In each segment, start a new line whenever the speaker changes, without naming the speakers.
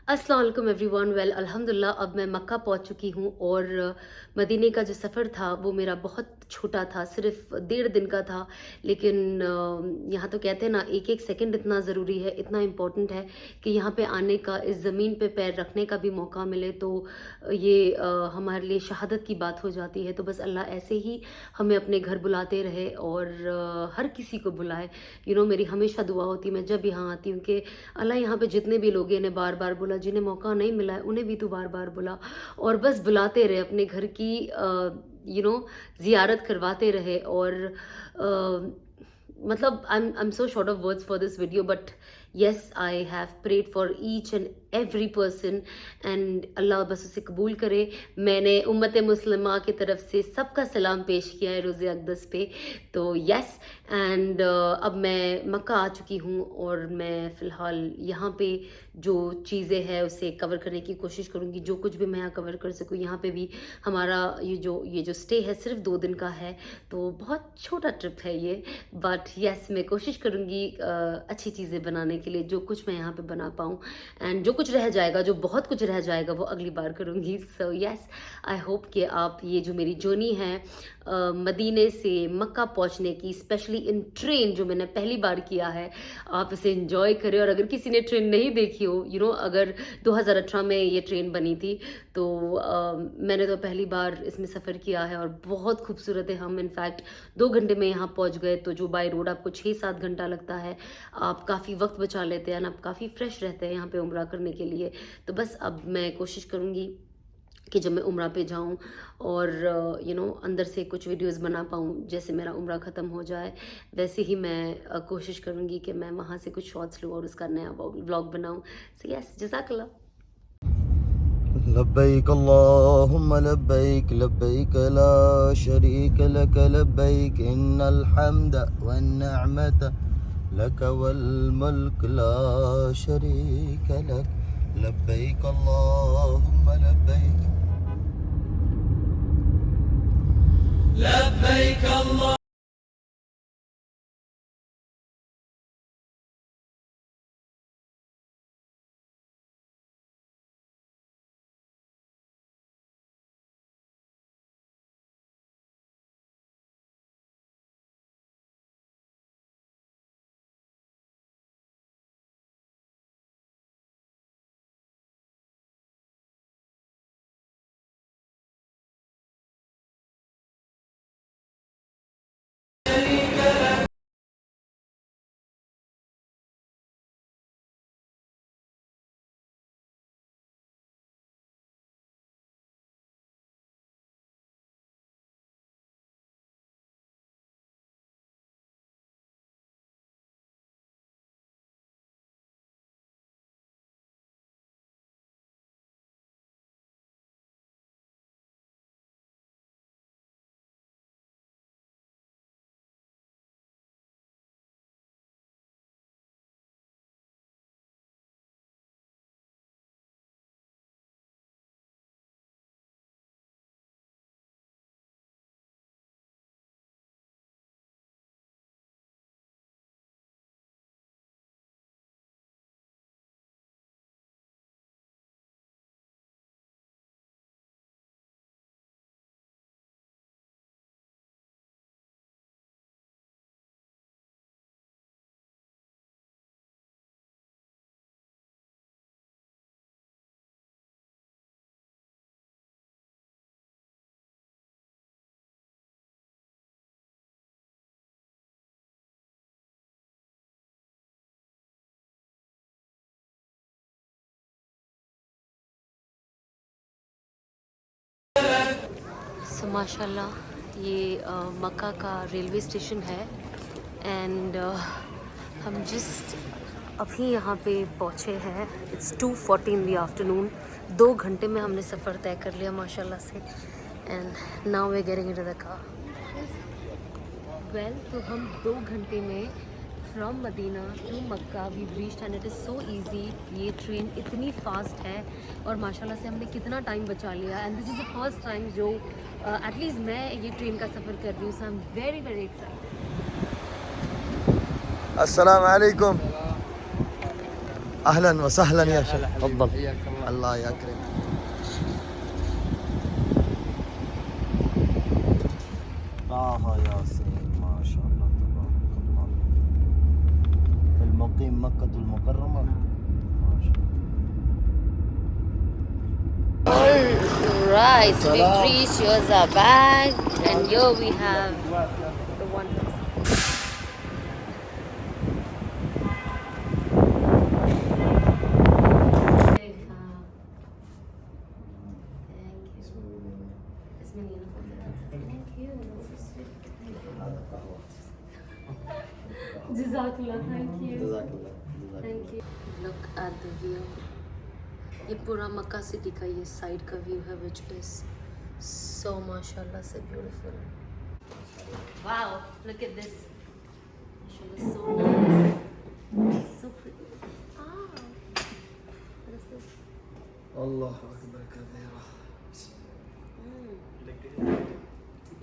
अस्सलाम वालेकुम everyone. Well अल्हम्दुलिल्लाह अब मैं मक्का पहुंच चुकी हूं और मदीने का जो सफ़र था वो मेरा बहुत छोटा था, सिर्फ 1.5 दिन का था। लेकिन यहाँ तो कहते हैं ना, एक एक सेकंड इतना ज़रूरी है, इतना इम्पोर्टेंट है कि यहाँ पे आने का, इस ज़मीन पे पैर रखने का भी मौका मिले तो ये हमारे लिए शहादत की बात हो जाती है। तो बस अल्लाह ऐसे ही हमें अपने घर बुलाते रहे और हर किसी को बुलाए। मेरी हमेशा दुआ होती, मैं जब यहाँ आती हूँ, कि अल्लाह यहाँ पे जितने भी लोग हैं इन्हें बार बार बुला, जिन्हें मौका नहीं मिला है उन्हें भी तू बार बार बुला। और बस बुलाते रहे, अपने घर की ज़ियारत करवाते रहे। और मतलब I am so short of words for this video, but yes I have prayed for each and every person and अल्लाह बस उसे कबूल करे। मैंने उम्मत मुस्लिमा की तरफ से सबका सलाम पेश किया है रोज़े अक़दस पे। तो यस एंड अब मैं मक्का आ चुकी हूँ और मैं फ़िलहाल यहाँ पे जो चीज़ें हैं उसे कवर करने की कोशिश करूँगी, जो कुछ भी मैं यहाँ कवर कर सकूँ। यहाँ पे भी हमारा ये जो स्टे है सिर्फ 2 दिन का है, तो बहुत छोटा ट्रिप है ये। बट यस मैं कोशिश करूँगी अच्छी चीज़ें बनाने के लिए, जो कुछ मैं यहाँ पे बना पाऊँ। एंड जो कुछ रह जाएगा, जो बहुत कुछ रह जाएगा, वो अगली बार करूँगी। सो यस आई होप कि आप ये जो मेरी जर्नी है मदीने से मक्का पहुँचने की, स्पेशली इन ट्रेन जो मैंने पहली बार किया है, आप इसे एंजॉय करें। और अगर किसी ने ट्रेन नहीं देखी हो, अगर 2018 में ये ट्रेन बनी थी, तो मैंने तो पहली बार इसमें सफ़र किया है और बहुत खूबसूरत है। हम इनफैक्ट 2 घंटे में यहाँ पहुँच गए, तो जो बाई रोड आपको 6-7 घंटा लगता है, आप काफ़ी वक्त बचा लेते हैं, आप काफ़ी फ्रेश रहते हैं यहाँ पे उम्रा करने के लिए। तो बस अब मैं कोशिश करूँगी कि जब मैं उम्रा पे जाऊँ और अंदर से कुछ वीडियोस बना पाऊँ, जैसे मेरा उम्रा ख़त्म हो जाए वैसे ही मैं कोशिश करूँगी कि मैं वहाँ से कुछ शॉट्स लूँ और उसका नया व्लॉग बनाऊँ। सो यस जज़ाकल्लाह।
लब्बैक अल्लाहुम्मा लब्बैक लब्बैक ला शरीक लक लब्बैक इन्नल हम्दा वन निअमत लक वल मुल्क ला शरीक लक लब्बैक अल्लाहुम्मा लब्बैक लब्बैक अल्लाह।
सो माशाल्लाह ये मक्का का रेलवे स्टेशन है एंड हम जस्ट अभी यहाँ पे पहुँचे हैं। It's 2:40 in the afternoon. 2 घंटे में हमने सफ़र तय कर लिया माशाल्लाह से। And now we getting into the car. Well तो हम 2 घंटे में from Medina to Mecca we reached and it is so easy. ये ट्रेन इतनी फास्ट है और माशाल्लाह से हमने कितना टाइम बचा लिया। And this is the first time जो एटलीस्ट मैं ये ट्रेन का सफ़र कर रही हूँ। So I am very very excited.
अस्सलाम वालेकुम। अहलन व सहलन या शेख, तफद्दल, अल्लाह याकरम। ताहा यासीन, माशाअल्लाह तबारकल्लाह, अल मुकीम मक्कतुल मुकर्रमा।
Right, so we've reached, here's our bag, and here we have the one person. Jazakallah, thank you. Thank you. Look at the view. ये पूरा मक्का सिटी का ये साइड का व्यू है, which is so माशाल्लाह से beautiful. Wow, look at this. Mashallah, so nice, so pretty. Ah, what is this?
Allah Akbar Kabira.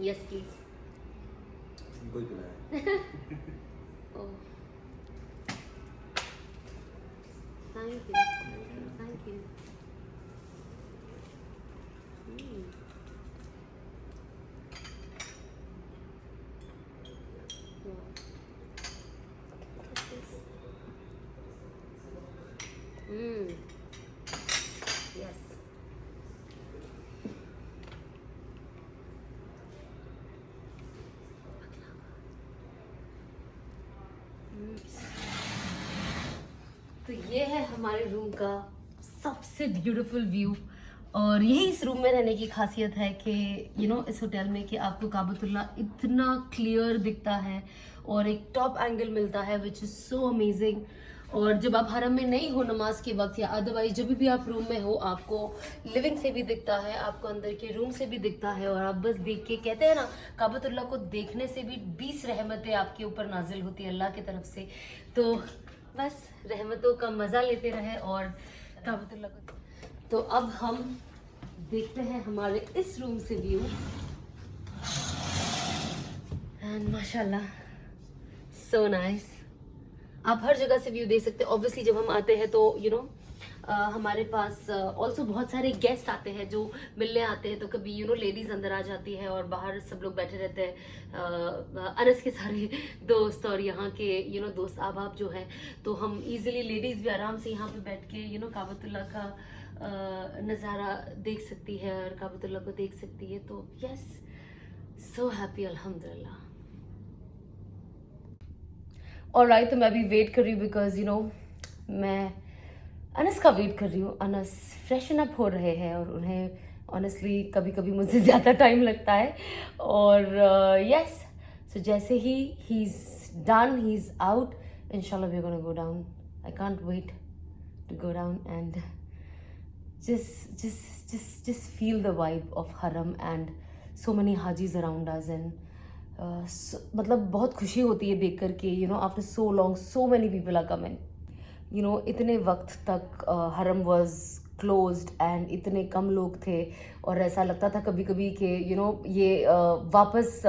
Yes, please.
कोई पिलाए।
Oh. Thank you. Thank you. Wow. What is this? Yes. तो ये है हमारे room का सबसे ब्यूटीफुल व्यू, और यही इस रूम में रहने की खासियत है कि इस होटल में कि आपको काबतुल्ला इतना क्लियर दिखता है और एक टॉप एंगल मिलता है, विच इज़ सो अमेजिंग। और जब आप हरम में नहीं हो नमाज के वक्त या अदरवाइज जब भी आप रूम में हो, आपको लिविंग से भी दिखता है, आपको अंदर के रूम से भी दिखता है, और आप बस देख के, कहते हैं ना काबतुल्ला को देखने से भी 20 रहमतें आपके ऊपर नाजिल होती है अल्लाह की तरफ से। तो बस रहमतों का मज़ा लेते रहे और काबतुल्ला को। तो अब हम देखते हैं हमारे इस रूम से व्यू, एंड माशाल्लाह सो नाइस। आप हर जगह से व्यू देख सकते हैं। ऑब्वियसली जब हम आते हैं तो हमारे पास ऑल्सो बहुत सारे गेस्ट आते हैं जो मिलने आते हैं, तो कभी लेडीज़ अंदर आ जाती है और बाहर सब लोग बैठे रहते हैं, अनस के सारे दोस्त और यहाँ के दोस्त अहबाब जो हैं, तो हम इजीली लेडीज़ भी आराम से यहाँ पे बैठ के काबतुल्ला का नज़ारा देख सकती है और काबतुल्ला को देख सकती है। तो यस, सो हैप्पी अल्हम्दुलिल्लाह। और राइट, तो मैं भी वेट कर रही हूँ बिकॉज मैं अनस का वेट कर रही हूँ। अनस फ्रेशन अप हो रहे हैं और उन्हें ऑनेस्टली कभी कभी मुझसे ज़्यादा टाइम लगता है। और यस, सो जैसे he is done, he is out, इंशाल्लाह we are gonna go down. I can't wait to go down and just feel the vibe of Haram and so many Hajis around us, and मतलब बहुत खुशी होती है देख कर के after so long so many people are coming. इतने वक्त तक हरम वाज क्लोज्ड एंड इतने कम लोग थे और ऐसा लगता था कभी कभी कि ये वापस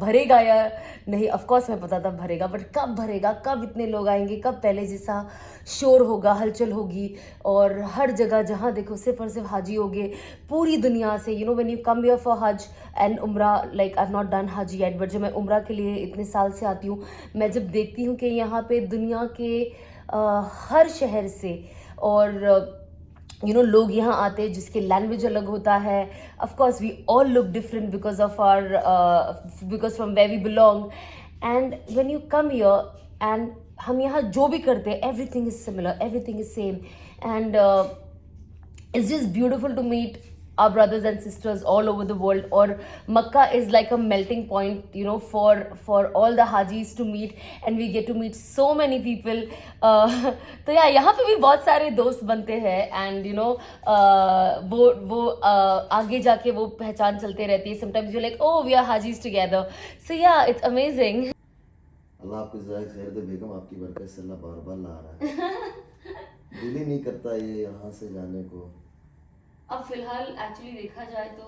भरेगा या नहीं। ऑफ कोर्स मैं पता था भरेगा, बट कब भरेगा, कब इतने लोग आएंगे, कब पहले जैसा शोर होगा, हलचल होगी। और हर जगह जहाँ देखो सिर्फ और सिर्फ हाजी होंगे पूरी दुनिया से। When you come here for हज एंड उम्रा, like I have not done हज येट, बट जब मैं उम्रा के लिए इतने साल से आती हूँ, मैं जब देखती हूँ कि यहाँ पे दुनिया के हर शहर से और लोग यहाँ आते हैं जिसके लैंग्वेज अलग होता है। Of course we all look different because of because from where we belong, and when you come here and हम यहाँ जो भी करते हैं everything is similar, everything is same, and it's just beautiful to meet our brothers and sisters all over the world. और Makkah is like a melting point for all the Hajis to meet, and we get to meet so many people. तो यहाँ पे भी बहुत सारे दोस्त बनते हैं, and वो आगे जाके वो पहचान चलते रहती है। sometimes you're like, oh we are Hajis together, so yeah, it's amazing.
अल्लाह आपको ज़रा खैर दे बेगम, आपकी बरकत से अल्लाह बार बार ला रहा है। दिल ही नहीं करता ये यहाँ से जाने को।
अब फिलहाल एक्चुअली देखा जाए तो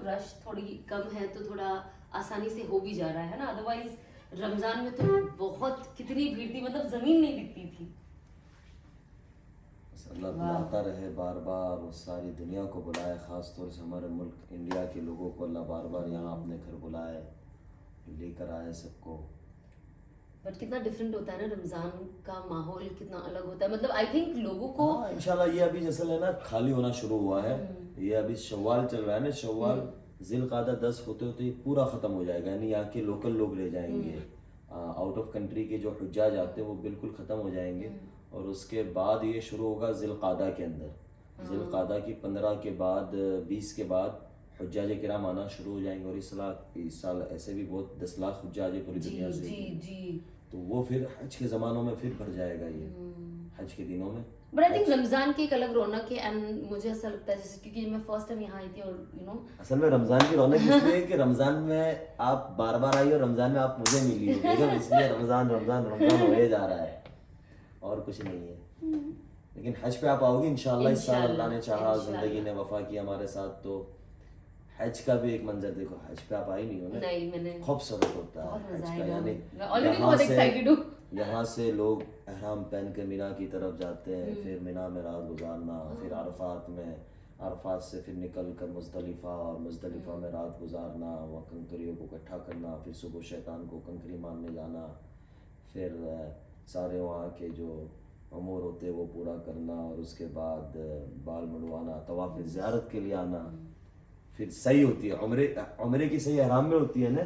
रश थोड़ी कम है, तो थोड़ा आसानी से हो भी जा रहा है ना। अदरवाइज रमज़ान में तो बहुत कितनी भीड़ थी, मतलब ज़मीन नहीं दिखती थी।
अल्लाह बुलाता रहे बार बार और सारी दुनिया को बुलाए, ख़ास तौर से हमारे मुल्क इंडिया के लोगों को अल्लाह बार बार यहाँ अपने घर बुलाए, लेकर आए सबको।
बट कितना डिफरेंट होता है ना, रमजान का माहौल कितना अलग होता है, मतलब आई थिंक लोगों को
हाँ इंशाल्लाह ये अभी जैसे है ना खाली होना शुरू हुआ है, ये अभी शव्वाल चल रहा है ना, शव्वाल जिलकादा 10 होते होते ये पूरा ख़त्म हो जाएगा, यानी यहाँ के लोकल लोग रह जाएंगे, आउट ऑफ कंट्री के जो हुज्जाज आते हैं वो बिल्कुल ख़त्म हो जाएंगे, और उसके बाद ये शुरू होगा जिलकादा के अंदर, जिलकादा की 15 के बाद 20 के बाद हुज्जाज किराम आना शुरू हो जाएंगे, और इस साल ऐसे भी बहुत 10 लाख हुज्जाज है पूरी दुनिया से,
जी
तो वो फिर हज के ज़मानों में फिर भर जाएगा ये, हज के दिनों में।
बट आई थिंक रमजान की एक अलग रौनक है, एंड मुझे ऐसा लगता है जैसे क्योंकि मैं फर्स्ट टाइम यहाँ आई थी और यू नो
असल में रमजान की रौनक इसलिए है कि रमजान में आप बार बार आई और रमजान में आप मुझे मिली हो, ठीक है, इसलिए रमजान रमजान रमजान होए जा रहा है, और कुछ नहीं है। लेकिन हज पे आप आओगी इंशाल्लाह, इस साल अल्लाह ने चाहा, जिंदगी ने वफा की हमारे साथ, तो हज का भी एक मंजर देखो, हज पे आप आई नहीं हो ना,
नहीं मैंने
खूबसूरत होता है
बहुत
हज
मजा
का,
आएगा,
यानी
मैं ऑलरेडी बहुत एक्साइटेड हूँ।
यहाँ से लोग एहराम पहन के मीना की तरफ जाते हैं, फिर मीना में रात गुजारना, फिर अरफात में, अरफात से फिर निकल कर मुज़दलिफ़ा, और मुज़दलिफ़ा में रात गुजारना, वहाँ कंकरियों को इकट्ठा करना, फिर सुबह शैतान को कंकरी मारने जाना, फिर सारे वहाँ के जो अमूर होते वो पूरा करना, और उसके बाद बाल मुंडवाना, तवाफ़ ज़ियारत के लिए आना, फिर सही होती है उम्रे की सही एहराम में होती है ना,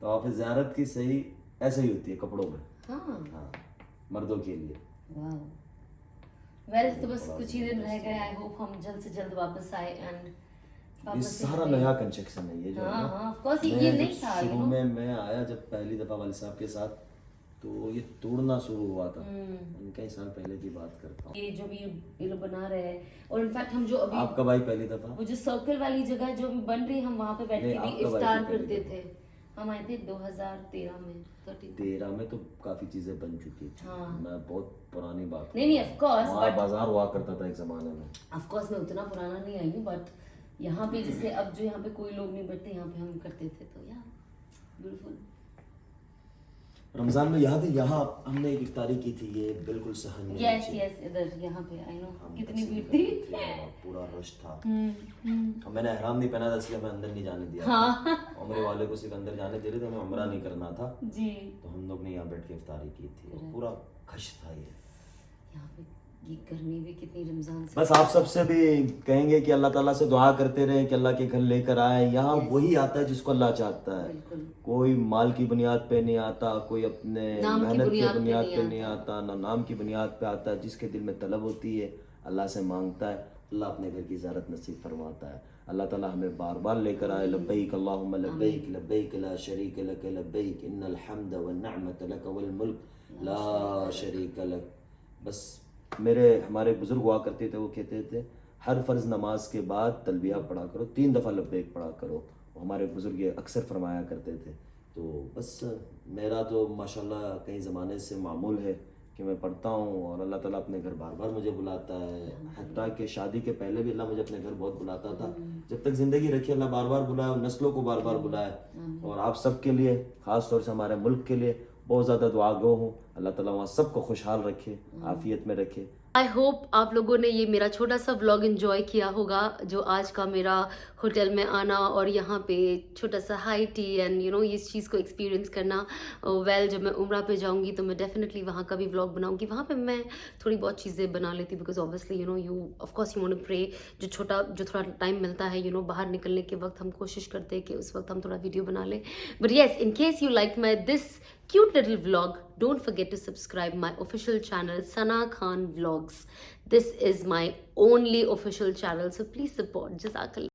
तवाफ़ ज़ियारत की सही ऐसे ही होती है कपड़ों में, हाँ मर्दों के लिए।
वेल तो बस कुछ ही दिन रह गए, आई होप हम जल्द से जल्द वापस आए, एंड
ये सारा नया कंस्ट्रक्शन है ये जो है ना,
ऑफ कोर्स ये
मैं
नहीं
जब
था
शुरू में मैं आया जब पहली दफ़ा वाले साहब के साथ, तो ये तोड़ना शुरू हुआ था, मैं कई साल पहले की बात करता हूँ।
ये जो भी ये लोग बना रहे हैं, और इनफैक्ट हम जो अभी
आप कब आई पहली दफ़ा?
वो जो सर्कल वाली जगह जो भी बन रही है, हम वहाँ पे बैठ
नहीं,
के
आप
भी
कब आई
इफ्तार
थी पहली
करते
दफा?
थे। हम आए थे 2013 में,
13 में तो काफ़ी चीज़ें बन चुकी थी, मैं बहुत पुरानी बात
नहीं नहीं ऑफ कोर्स,
वहाँ बाजार हुआ करता था एक ज़माने में।
ऑफ कोर्स मैं उतना पुराना नहीं आई हूँ, बट यहाँ पे जैसे अब जो यहाँ पे कोई लोग नहीं बैठते, यहाँ पे हम करते थे, तो या ब्यूटीफुल।
रमज़ान में याद है यहाँ हमने एक इफ्तारी की थी, ये बिल्कुल सहन में
यस
नीचे।
यस इधर यहाँ पे आई नो
हम
कितनी
तकसीम
भीड़
कर
थी।
रहे थे, वहाँ पूरा रश था, और मैंने एहराम नहीं पहना था इसलिए मैं अंदर नहीं जाने दिया था। उम्रे वाले को सिर्फ अंदर जाने दे रहे थे, हमें उम्रा नहीं करना था,
जी
तो हम लोग ने यहाँ बैठ के इफ्तारी की थी, और पूरा खश था ये।
यहाँ पे ये गर्मी भी कितनी रमजान से।
बस आप सबसे भी कहेंगे कि अल्लाह ताला से दुआ करते रहें कि अल्लाह के घर लेकर आए, यहाँ वही आता है जिसको अल्लाह चाहता है,
बिल्कुल
कोई माल की बुनियाद पे नहीं आता, कोई अपने
नाम की
मेहनत की
बुनियाद पे
बुनियाद
नहीं
पे नहीं आता, ना नाम की बुनियाद पे आता है, जिसके दिल में तलब होती है अल्लाह से मांगता है, अल्लाह अपने घर की ज़ियारत नसीब फरमाता है। अल्लाह ताला हमें बार बार लेकर आए, लब्बैक अल्लाहुम्मा लब्बैक लब्बैक ला शरीक लक लब्बैक इन्नल हम्द वन निअमत लक वल मुल्क ला शरीक लक। बस हमारे बुजुर्ग हुआ करते थे, वो कहते थे हर फ़र्ज़ नमाज के बाद तलबिया पढ़ा करो, 3 दफ़ा लब्बैक पढ़ा करो, हमारे बुजुर्ग ये अक्सर फरमाया करते थे। तो बस मेरा तो माशाल्लाह कई ज़माने से मामूल है कि मैं पढ़ता हूँ, और अल्लाह ताला अपने घर बार बार मुझे बुलाता है, हत्ता कि शादी के पहले भी अल्लाह मुझे अपने घर बहुत बुलाता था, जब तक ज़िंदगी रखी अल्लाह बार बार बुलाए, और नस्लों को बार बार बुलाए, और आप सब के लिए, ख़ास तौर से हमारे मुल्क के लिए बहुत ज़्यादा दुआगो हूँ, अल्लाह ताला वहाँ सबको खुशहाल रखे, आफियत में रखे।
आई होप आप लोगों ने ये मेरा छोटा सा व्लॉग एंजॉय किया होगा, जो आज का मेरा होटल में आना और यहाँ पे छोटा सा high tea and you know इस चीज़ को एक्सपीरियंस करना। वेल जब मैं उम्रा पे जाऊँगी तो मैं डेफिनेटली वहाँ का भी व्लॉग बनाऊँगी, वहाँ पे मैं थोड़ी बहुत चीज़ें बना लेती because obviously you know you of course you want to pray, जो थोड़ा टाइम मिलता है यू नो बाहर निकलने के वक्त हम कोशिश करते हैं कि उस वक्त हम थोड़ा वीडियो बना लें। But yes, in case you like my this cute little vlog, don't forget to subscribe my official channel Sana Khan Vlogs. This is my only official channel, so please support. Jazakallah.